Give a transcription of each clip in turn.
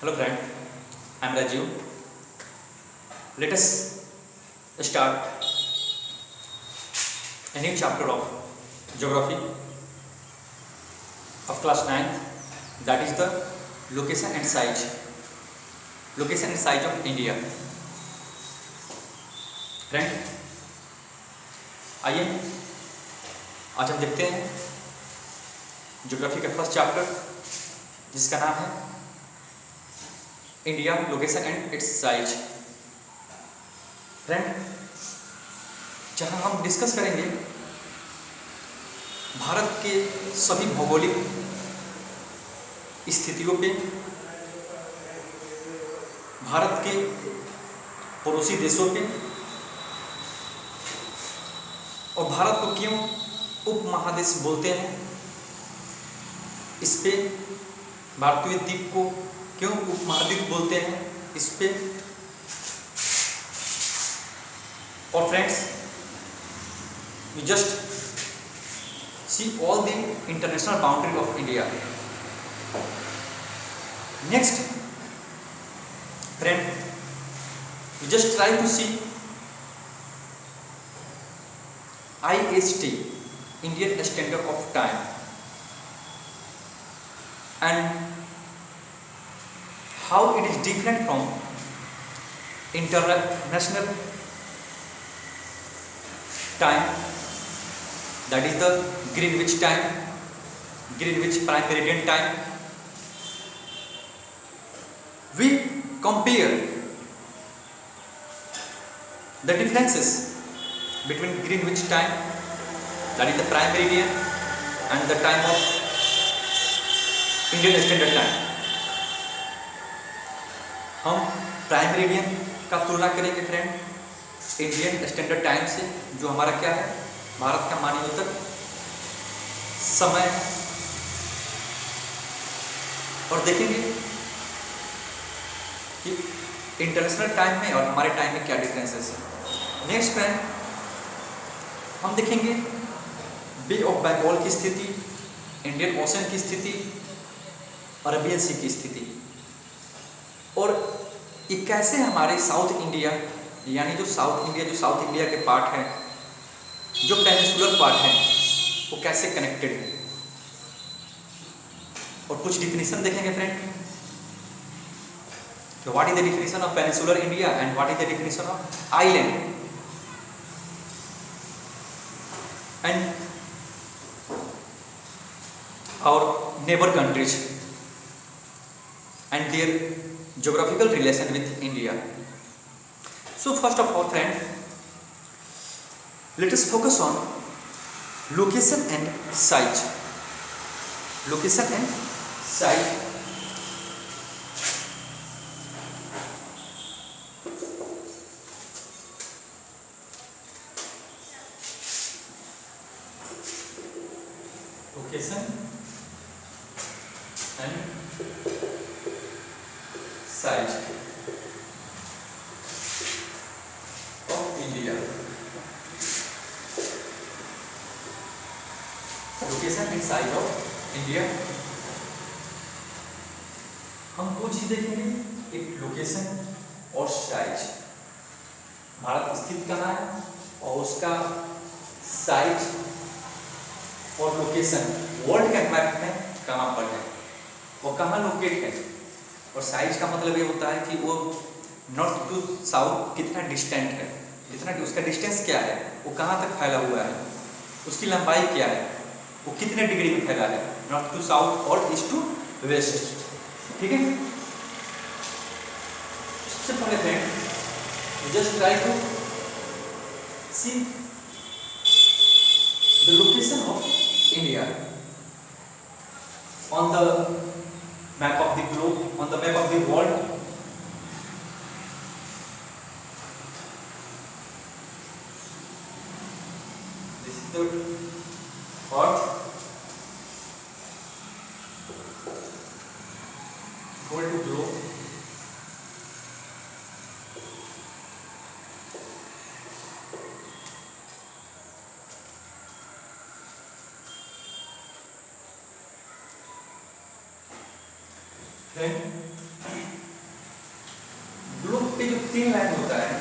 Hello friend, I am Rajiv. Let us start a new chapter of geography of class 9th, that is the location and size of India. Friend आइए आज हम देखते हैं geography का first chapter जिसका नाम है India location and it's size. Friend जहां हम डिस्कस करेंगे भारत के सभी भौगोलिक स्थितियों पे, भारत के पड़ोसी देशों पे और भारत को क्यों उपमहादेश बोलते हैं, इस पे भारतीय द्वीप को क्यों उपमहाद्वीप बोलते हैं, इस पे। और friends we just see all the international boundary of India. Next friend we just try to see IST, Indian Standard of Time, and how it is different from international time, that is the Greenwich time, Greenwich Prime Meridian time. We compare the differences between Greenwich time, that is the prime meridian, and the time of Indian Standard Time. हम prime meridian का तुलना करेंगे friend Indian standard time से, जो हमारा क्या है, भारत का मानवीय समय है, और देखेंगे कि इंटरनेशनल टाइम में और हमारे टाइम में क्या डिफरेंसेस है। नेक्स्ट फ्रेंड हम देखेंगे बे ऑफ बंगाल की स्थिति, इंडियन ओशन की स्थिति, अरबियन सी की स्थिति, और ये कैसे हमारे साउथ इंडिया, यानी जो साउथ इंडिया के पार्ट है, जो पेनिनसुलर पार्ट है, वो कैसे कनेक्टेड है। और कुछ डिफिनेशन देखेंगे friend, what is the definition of peninsular India and what is the definition of island, and our neighbor countries and their geographical relation with India. So first of all friend, let us focus on location and size. Location and size. Location and size of India. Location and size of India. हम दो चीज देखेंगे, एक location और size. Bharat स्थित कहाँ है और उसका साइज और लोकेशन वर्ल्ड के मैप में कहाँ पर है, वो कहाँ लोकेट है। और साइज का मतलब ये होता है कि वो नॉर्थ टू साउथ कितना डिस्टेंट है, जितना उसका डिस्टेंस क्या है, वो कहाँ तक फैला हुआ है, उसकी लंबाई क्या है, वो कितने डिग्री में फैला है, नॉर्थ टू साउथ और ईस्ट टू वेस्ट। ठीक है, सबसे पहले friend just try to see the location of India on the map of the globe, on the map of the world. This is the earth, equal to globe. Then globe पे जो तीन line होता है,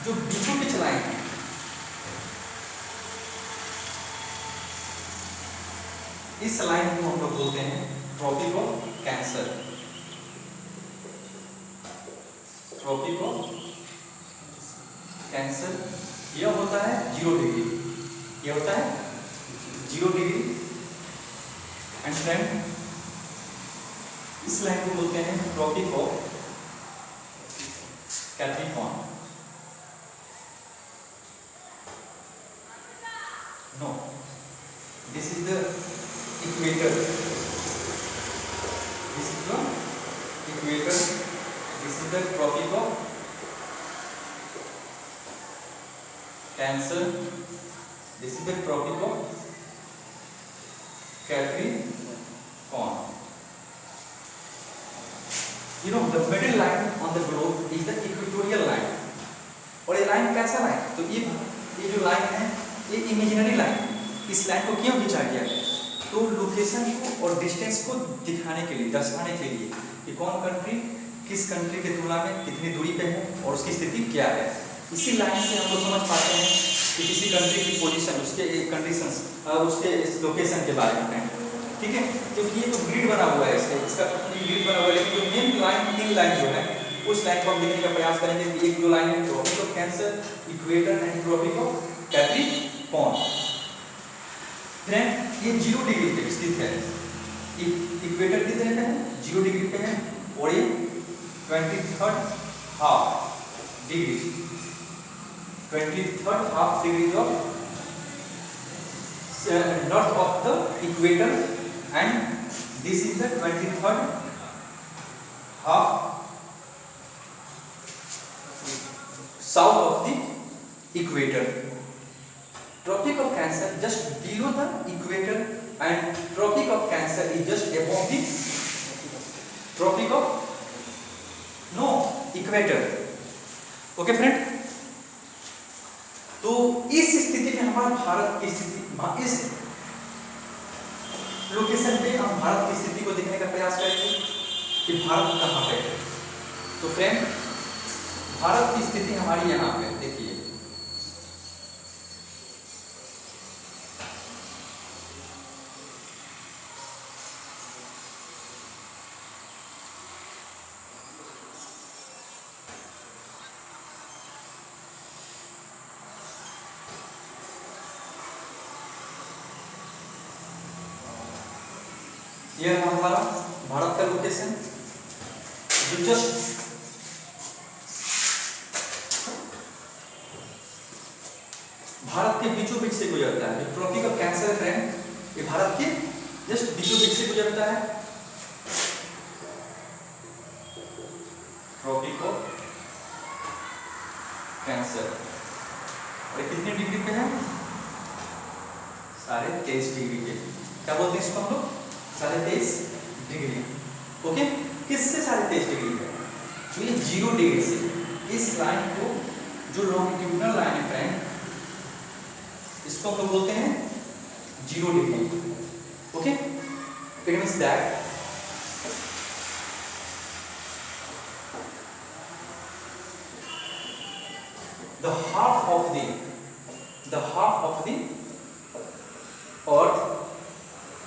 जो बीचों बीच line है, इस line को हम लोग बोलते हैं tropic of Cancer. Tropic of Cancer यह होता है 0 डिग्री, यह होता है 0 डिग्री। एंड फ्रेंड, इस लाइन को बोलते हैं tropic of Capricorn. No, this is the equator, this is the equator, this is the tropic of Cancer, this is the tropic of Capricorn. You know, the middle line on the globe is the equatorial line। और ये line कैसा line? तो ये जो line है ये imaginary line. इस line को क्यों खींचा गया है? तो लोकेशन को और डिस्टेंस को दिखाने के लिए, दर्शाने के लिए कि कौन कंट्री किस कंट्री की तुलना में कितनी दूरी पे है और उसकी स्थिति क्या है। इसी लाइन से हम लोग समझ पाते हैं कि किसी कंट्री की पोजीशन, उसके कंडीशंस, उसके लोकेशन के बारे में, ठीक है। क्योंकि ये जो ग्रिड बना हुआ है इसका ग्रिड बना हुआ है, लेकिन जो मेन लाइन, तीन लाइन जो है उस लाइन को हम देखने का प्रयास करेंगे कि एक जो लाइन है tropic of Cancer, equator and tropic of Capricorn. Friend, ये 0 डिग्री पे स्थित है। इक्वेटर कितने पे है? 0 डिग्री पे है। और ये 23rd half degree, 23rd half degree of north of the equator, and this is the 23rd half south of the equator. Tropic of Cancer just below the equator and Tropic of Cancer is just above the Tropic of equator. Okay friend, तो इस स्थिति में हमारा भारत की स्थिति, इस location पे हम भारत की स्थिति को देखने का प्रयास करेंगे कि भारत कहाँ पे है। तो फ्रेंड, भारत की स्थिति हमारी यहाँ पे देखिए, यह हमारा भारत का लोकेशन जो जस्ट भारत के बीचों बीच से गुजरता है। जो ट्रॉपिक ऑफ कैंसर फ्रेंड, ये भारत के जस्ट बीचों बीच से गुजरता है। ट्रॉपिक ऑफ कैंसर, और कितने डिग्री पे है? 23.5 डिग्री पे। क्या बोलते हैं इसको हम लोग? 23.5 डिग्री। ओके, किससे 23.5 डिग्री है? तो ये 0 डिग्री से इस लाइन को, जो लॉन्गिट्यूडिनल लाइन है फ्रेंड, इसको हम लोग बोलते हैं 0 degree. Okay, it means that the half of the earth,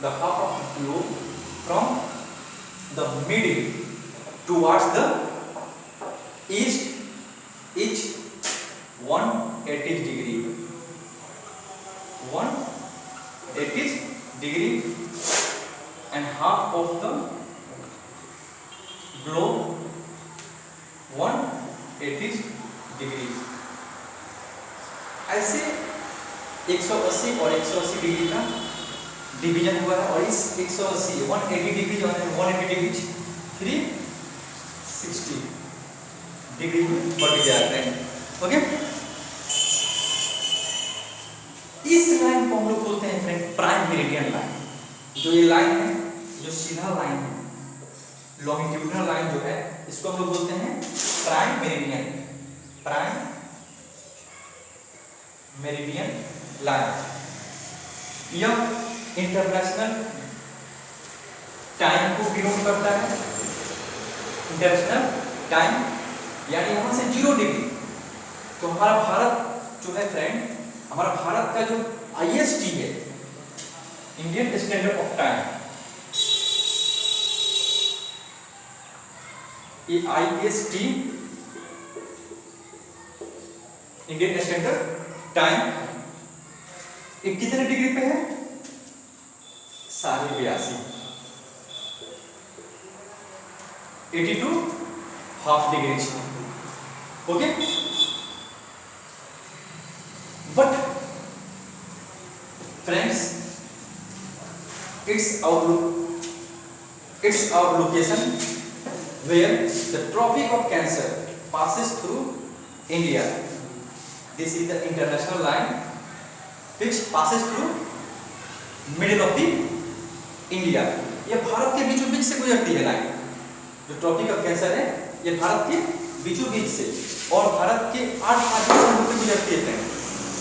the half of the globe from the middle towards the east is 180 degree, 180 degree, and half of the globe 180 degree। ऐसे 180 और 180 degree का division हुआ है, और इस 180 180 degree जो है 180 degree 360 degree में बढ़ गया है। ओके, इस लाइन को हम लोग बोलते हैं फ्रेंड प्राइम मेरिडियन लाइन। जो ये लाइन है, जो सीधा लाइन है, लॉन्गिट्यूडिनल लाइन जो है, इसको हम लोग बोलते हैं prime meridian, prime meridian line. यह इंटरनेशनल टाइम को डिनोट करता है। इंटरनेशनल टाइम, यानी यहाँ से 0 डिग्री। तो हमारा भारत जो है फ्रेंड, हमारा भारत का जो IST है, इंडियन स्टैंडर्ड ऑफ टाइम, ये IST इंडियन स्टैंडर्ड टाइम, ये कितने डिग्री पे है? 82.5, 82 half degree. Okay, but friends, it's our location where the Tropic of Cancer passes through India. This is the international line which passes through middle of the India. ये भारत के बीचों बीच से गुजरती है लाइन। जो ट्रॉपिक ऑफ कैंसर है ये भारत के बीचों बीच से, और भारत के 8 राज्यों से होकर गुजरती है।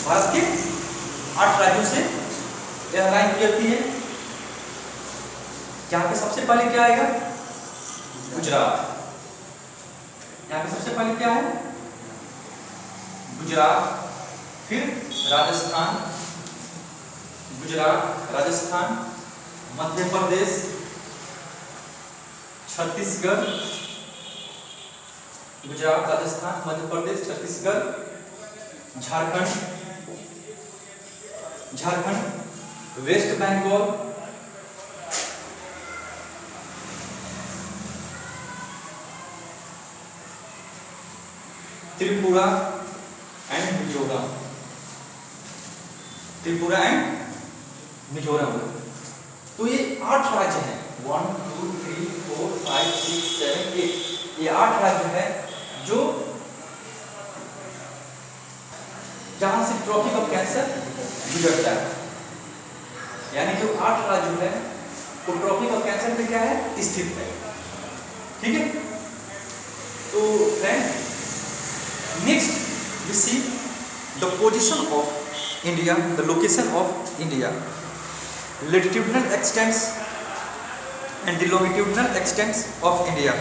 भारत के 8 राज्यों से यह लाइन गुजरती है। यहाँ पे सबसे पहले क्या आएगा? गुजरात। यहाँ पे सबसे पहले क्या है? गुजरात, फिर Rajasthan, Gujarat, Rajasthan, Madhya Pradesh, Chhattisgarh, Gujarat, Rajasthan, Madhya Pradesh, Chhattisgarh, Jharkhand, West Bengal, Tripura and Mizoram, Tripura and Mizoram. तो ये 8 राज्य हैं, 1 2 3 4 5 6 7 8, ये 8 राज्य हैं जो जहां से ट्रॉपिक ऑफ कैंसर गुजरता है। यानी जो 8 राज्य है वो ट्रॉपिक ऑफ कैंसर पे क्या है? स्थित है। ठीक है, तो friend, next we see the position of India, the location of India, latitudinal extents and the longitudinal extents of India.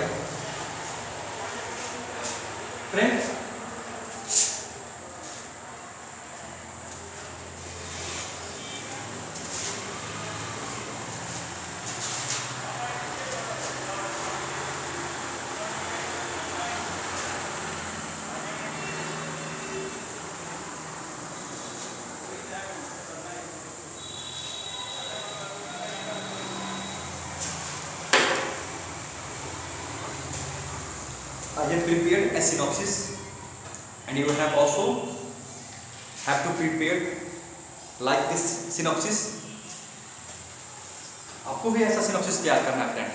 Friends, I have prepared a synopsis, and you have also have to prepare like this synopsis. आपको भी ऐसा synopsis तैयार करना है friend,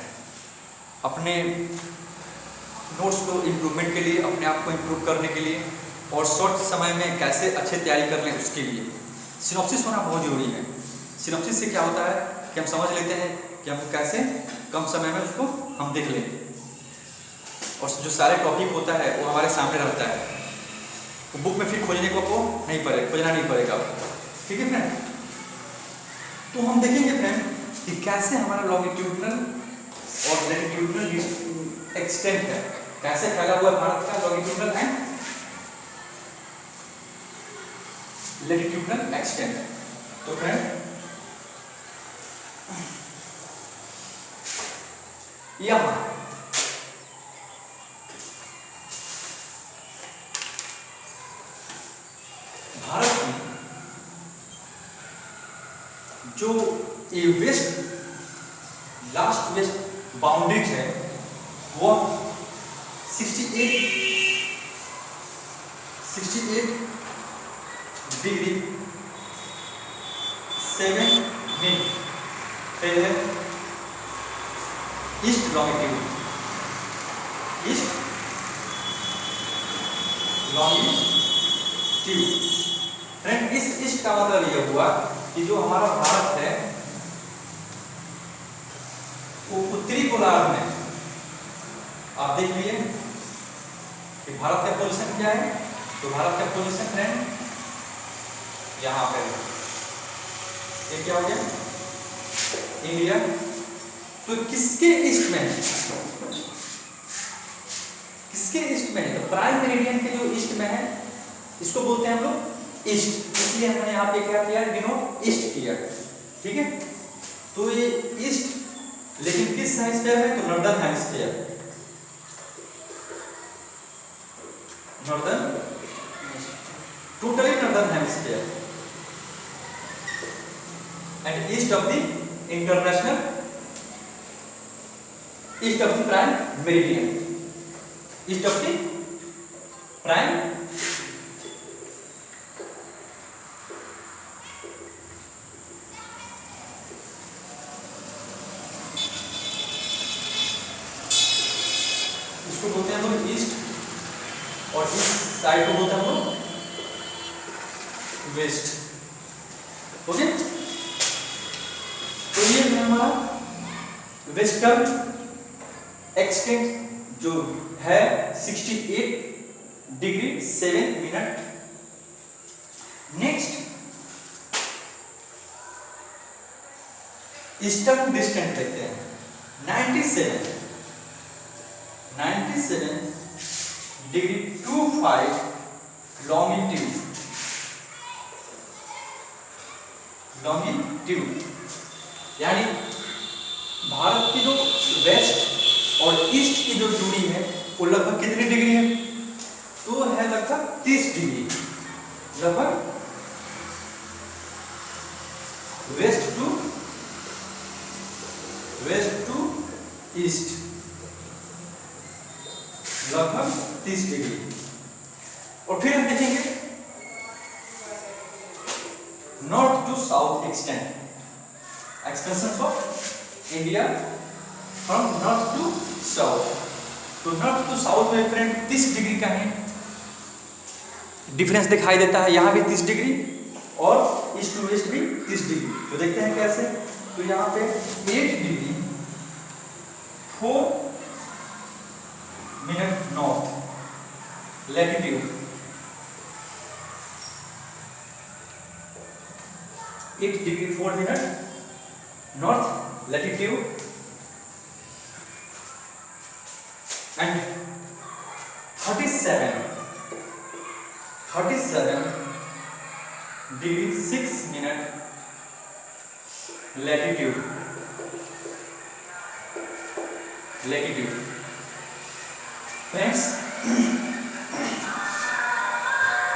अपने notes को improvement के लिए, अपने आप को इम्प्रूव करने के लिए, और शॉर्ट समय में कैसे अच्छे तैयारी कर लें उसके लिए सिनॉप्सिस होना बहुत जरूरी है। सिनॉप्सिस से क्या होता है कि हम समझ लेते हैं कि हम कैसे कम समय में उसको हम देख लें, और जो सारे टॉपिक होता है वो हमारे सामने रहता है, वो बुक में फिर खोजने को खोजना नहीं पड़ेगा। ठीक है फ्रेंड, तो हम देखेंगे फ्रेंड कि कैसे हमारा लॉन्गिट्यूडनल और लैटिट्यूडनल एक्सटेंट है, कैसे फैला हुआ है भारत का लॉन्गिट्यूडनल एंड लैटिट्यूडनल एक्सटेंट। तो फ्रेंड, यहाँ भारत में जो ये वेस्ट लास्ट वेस्ट बाउंड्रीज है वो 68 डिग्री 7 मिनट है east longitude, east longitude. Friend, इस ईस्ट का मतलब यह हुआ कि जो हमारा भारत है वो उत्तरी गोलार्ध में, आप देख लिए कि भारत का पोजीशन क्या है। तो भारत का पोजीशन फ्रेंड यहाँ पे है, ये क्या हो गया? इंडिया। तो किसके ईस्ट में है? में है, तो प्राइम मेरिडियन के जो ईस्ट में है इसको बोलते हैं हम लोग ईस्ट, इसलिए हमने यहाँ पे क्या किया, डिनोट ईस्ट किया। ठीक है, तो ये ईस्ट लेकिन किस हेमिस्फीयर में, तो northern hemisphere, northern, totally northern hemisphere and east of the international, east of the prime meridian, east of the prime इसको बोलते हैं हम लोग ईस्ट, और इस साइड को बोलते हैं हम लोग वेस्ट। ओके, तो ये है हमारा वेस्टर्न एक्सटेंट जो है 68 degree 7 minute. Next eastern distance देखते हैं, 97 डिग्री 25 लॉन्गिट्यूड, यानी भारत की जो वेस्ट और ईस्ट की जो दूरी है वो लगभग कितनी डिग्री है, तो है लगभग 30 डिग्री, लगभग वेस्ट टू ईस्ट लगभग 30 डिग्री। और फिर हम देखेंगे north to south extent, extension of India from north to south. तो नॉर्थ टू साउथ में फ्रेंड 30 डिग्री का ही डिफरेंस दिखाई देता है, यहाँ भी 30 डिग्री और ईस्ट टू वेस्ट भी 30 डिग्री। तो देखते हैं कैसे, तो यहाँ पे 8 degree 4 minute north latitude, 8 degree 4 minute north latitude and 37 degree 6 minute latitude, friends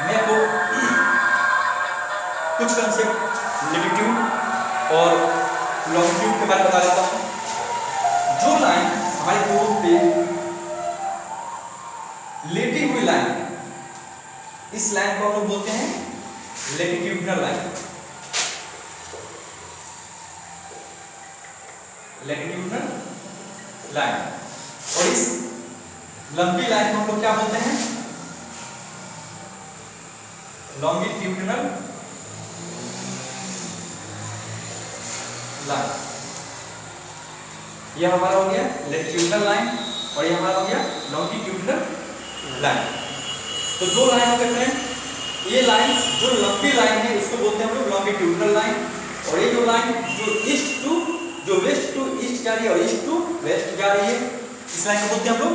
मैं आपको कुछ कंसेप्ट लैटिट्यूड और लॉन्गिट्यूड के बारे में बता देता हूं। जो लाइन हमारे बोर्ड पे लेटी हुई लाइन, इस लाइन को हम लोग बोलते हैं लैटिट्यूडिनल लाइन, लैटिट्यूडिनल लाइन, और इस लंबी लाइन को हम लोग क्या बोलते हैं, लॉन्गिट्यूडिनल लाइन। यह हमारा हो गया लैटिट्यूडिनल लाइन और यह हमारा हो गया लॉन्गिट्यूडिनल लाइन। तो दो लाइन हो गए फ्रेंड, ये लाइन जो लंबी लाइन है इसको बोलते हैं हम लोग लॉन्गिट्यूडिनल लाइन, और ये जो लाइन जो वेस्ट टू ईस्ट जा रही है और ईस्ट टू वेस्ट जा रही है, इस लाइन को बोलते हैं हम लोग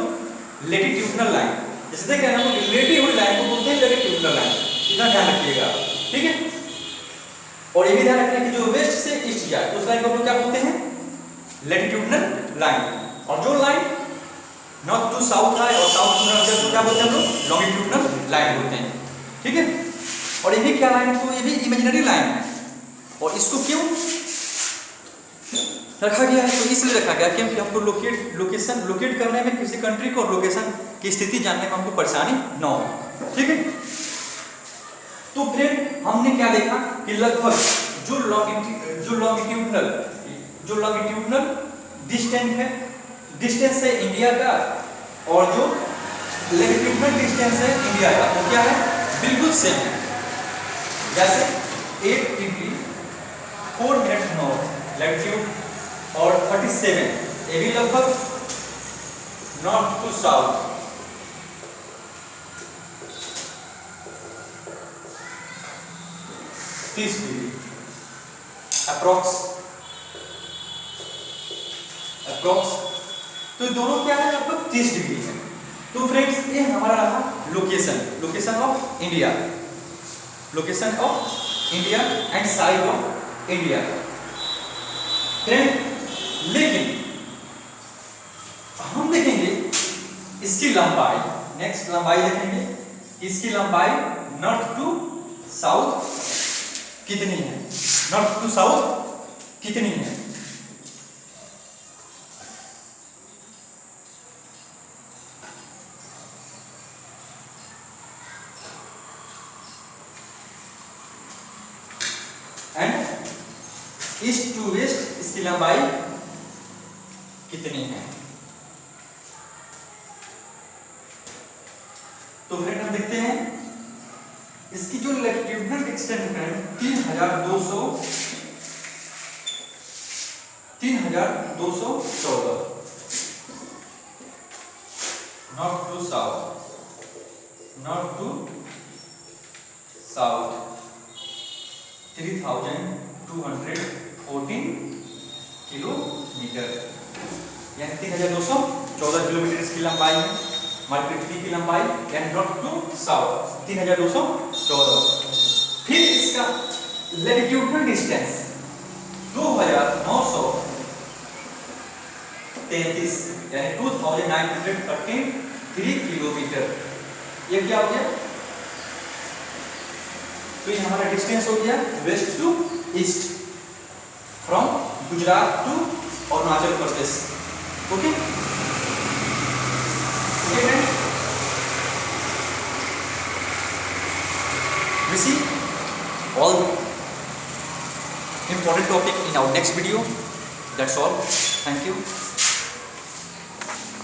लैटिट्यूडिनल लाइन। जैसे देख रहे हैं हम लोग लेटी हुई लाइन को बोलते हैं लैटिट्यूडिनल लाइन, इतना ध्यान रखिएगा, ठीक है। और ये भी ध्यान रखना कि जो वेस्ट से ईस्ट जाए उस लाइन को हम लोग क्या बोलते हैं, लैटिट्यूडिनल लाइन। और जो लाइन नॉर्थ टू साउथ है और साउथ टू नॉर्थ को क्या बोलते हैं हम लोग, लॉन्गिट्यूडिनल लाइन बोलते हैं, ठीक है। और ये भी क्या लाइन है, तो ये भी इमेजिनरी लाइन है। और इसको क्यों रखा गया है, तो इसलिए रखा गया क्योंकि हमको लोकेट करने में किसी कंट्री को लोकेशन की स्थिति जानने में हमको परेशानी न हो, ठीक है। तो फ्रेंड हमने क्या देखा कि लगभग जो लॉन्गिट्यूडिनल डिस्टेंस है इंडिया का और जो लैटिट्यूडिनल डिस्टेंस है इंडिया का, वो क्या है, बिल्कुल सेम है। जैसे 8 डिग्री 4 मिनट नॉर्थ लैटिट्यूड और 37 ये भी लगभग north to south, degree approx. तो दोनों क्या है, लगभग 30 डिग्री है। तो फ्रेंड्स ये हमारा रहा location of India, location of India and size of India. Friend लेकिन हम देखेंगे इसकी लंबाई, नेक्स्ट लंबाई देखेंगे, इसकी लंबाई नॉर्थ टू साउथ कितनी है, नॉर्थ टू साउथ कितनी है। एंड ईस्ट टू वेस्ट इसकी लंबाई कितनी है। तो फ्रेंड हम देखते हैं इसकी जो लैटिट्यूडनल एक्सटेंट है 3214 नॉर्थ टू साउथ 3214 किलोमीटर, यानी 3214 किलोमीटर इसकी लंबाई है। हमारी पृथ्वी की लंबाई यानी नॉर्थ टू साउथ 3214। फिर इसका लैटिट्यूडनल डिस्टेंस 2933 यानी 2933 किलोमीटर। ये क्या हो गया, तो ये हमारा डिस्टेंस हो गया west to east from Gujarat to Arunachal Pradesh. Okay we see all important topic in our next video. That's all. Thank you.